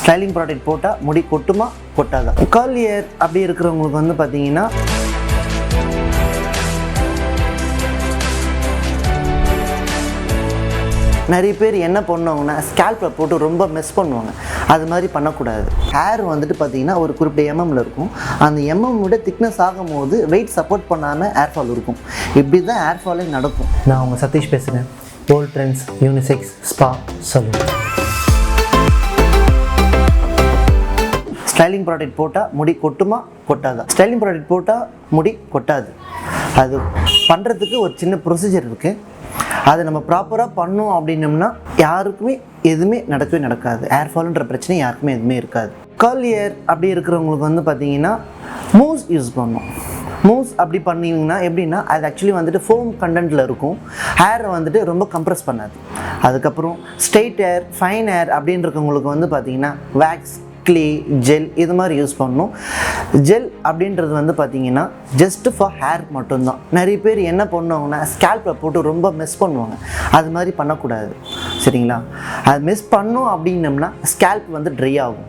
Styling product போட்டால் முடி கொட்டுமா கொட்டாதா? Curly hair அப்படி இருக்கிறவங்களுக்கு வந்து பார்த்தீங்கன்னா நிறைய பேர் என்ன பண்ணுவாங்கன்னா ஸ்கேல்பில் போட்டு ரொம்ப மிஸ் பண்ணுவாங்க. அது மாதிரி பண்ணக்கூடாது. ஹேர் வந்துட்டு பார்த்தீங்கன்னா ஒரு குறிப்பிட்ட எம்எம்மில் இருக்கும். அந்த எம்எம்மோட திக்னஸ் ஆகும்போது வெயிட் சப்போர்ட் பண்ணாமல் ஹேர் ஃபால் இருக்கும். இப்படி தான் ஹேர் ஃபாலே நடக்கும். நான் உங்கள் சதீஷ் பேசுகிறேன். Old trends unisex spa salon. Styling product போட்டால் முடி கொட்டுமா கொட்டாதா? ஸ்டைலிங் ப்ராடக்ட் போட்டால் முடி கொட்டாது. அது பண்ணுறதுக்கு ஒரு சின்ன ப்ரொசீஜர் இருக்குது. அதை நம்ம ப்ராப்பராக பண்ணோம் அப்படின்னம்னா யாருக்குமே எதுவுமே நடக்கவே நடக்காது. ஹேர் ஃபால்ன்ற பிரச்சனை யாருக்குமே எதுவுமே இருக்காது. கர்லி ஹேர் அப்படி இருக்கிறவங்களுக்கு வந்து பார்த்தீங்கன்னா மூஸ் யூஸ் பண்ணணும். மூஸ் அப்படி பண்ணிங்கன்னா எப்படின்னா அது ஆக்சுவலி வந்துட்டு ஃபோம் கண்டென்ட்டில் இருக்கும். ஹேரை வந்துட்டு ரொம்ப கம்ப்ரெஸ் பண்ணாது. அதுக்கப்புறம் ஸ்ட்ரெயிட் ஹேர், ஃபைன் ஹேர் அப்படின்னு இருக்கவங்களுக்கு வந்து பார்த்தீங்கன்னா வேக்ஸ், க்ளே, ஜெல் இது மாதிரி யூஸ் பண்ணணும். ஜெல் அப்படின்றது வந்து பார்த்தீங்கன்னா ஜஸ்ட் ஃபார் ஹேர் மட்டும்தான். நிறைய பேர் என்ன பண்ணுவாங்கன்னா ஸ்கேல்பில் போட்டு ரொம்ப மிஸ் பண்ணுவாங்க. அது மாதிரி பண்ணக்கூடாது. சரிங்களா? அது மிஸ் பண்ணோம் அப்படின்னம்னா ஸ்கேல்ப் வந்து ட்ரை ஆகும்.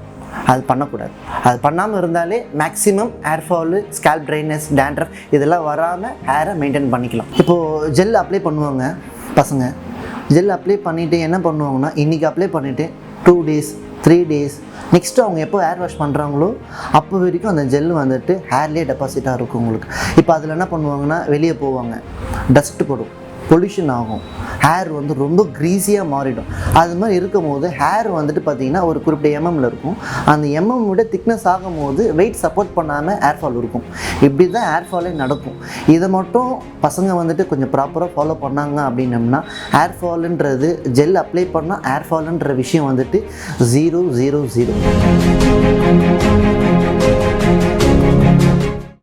அது பண்ணக்கூடாது. அது பண்ணாமல் இருந்தாலே maximum hair fall, scalp dryness, dandruff இதெல்லாம் வராமல் ஹேரை மெயின்டைன் பண்ணிக்கலாம். இப்போது ஜெல் அப்ளை பண்ணுவாங்க பசங்க. ஜெல் அப்ளை பண்ணிவிட்டு என்ன பண்ணுவாங்கன்னா இன்றைக்கி அப்ளை பண்ணிவிட்டு 2 days 3 days நெக்ஸ்ட்டு அவங்க எப்போ ஹேர் வாஷ் பண்ணுறாங்களோ அப்போ வரைக்கும் அந்த ஜெல் வந்துட்டு ஹேர்லேயே டெபாசிட்டாக இருக்கும் உங்களுக்கு. இப்போ அதில் என்ன பண்ணுவாங்கன்னா வெளியே போவாங்க, டஸ்ட்டு படும், பொல்யூஷன் ஆகும், ஹேர் வந்து ரொம்ப க்ரீஸியாக மாறிடும். அது மாதிரி இருக்கும் போது ஹேர் வந்துட்டு பார்த்திங்கன்னா ஒரு குறிப்பிட்ட எம்எம்மில் இருக்கும். அந்த எம்எம்மோட திக்னஸ் ஆகும்போது வெயிட் சப்போர்ட் பண்ணாமல் ஹேர் ஃபால் இருக்கும். இப்படி தான் ஹேர் ஃபாலே நடக்கும். இதை மட்டும் பசங்க வந்துட்டு கொஞ்சம் ப்ராப்பராக ஃபாலோ பண்ணாங்க அப்படின்னம்னா ஹேர் ஃபாலுன்றது ஜெல் அப்ளை பண்ணால் ஹேர் ஃபாலுன்ற விஷயம் வந்துட்டு 000.